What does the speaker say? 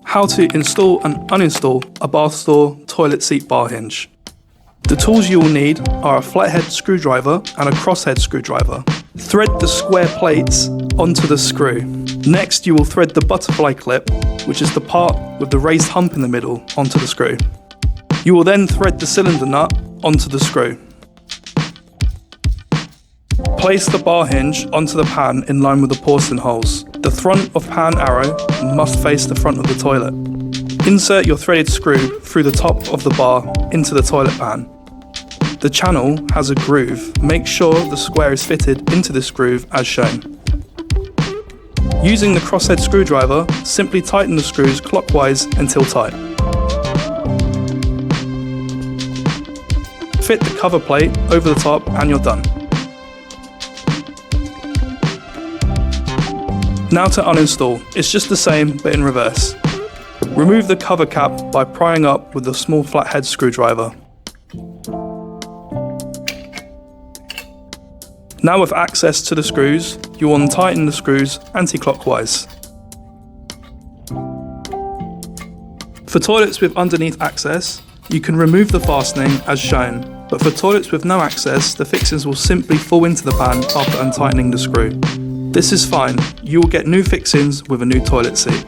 How to install and uninstall a Bathstore toilet seat bar hinge. The tools you will need are a flathead screwdriver and a crosshead screwdriver. Thread the square plates onto the screw. Next, you will thread the butterfly clip, which is the part with the raised hump in the middle, onto the screw. You will then thread the cylinder nut onto the screw. Place the bar hinge onto the pan in line with the porcelain holes. The front of pan arrow must face the front of the toilet. Insert your threaded screw through the top of the bar into the toilet pan. The channel has a groove. Make sure the square is fitted into this groove as shown. Using the crosshead screwdriver, simply tighten the screws clockwise until tight. Fit the cover plate over the top and you're done. Now to uninstall. It's just the same but in reverse. Remove the cover cap by prying up with a small flathead screwdriver. Now with access to the screws, you will untighten the screws anti-clockwise. For toilets with underneath access, you can remove the fastening as shown, but for toilets with no access, the fixings will simply fall into the pan after untightening the screw. This is fine, you will get new fixings with a new toilet seat.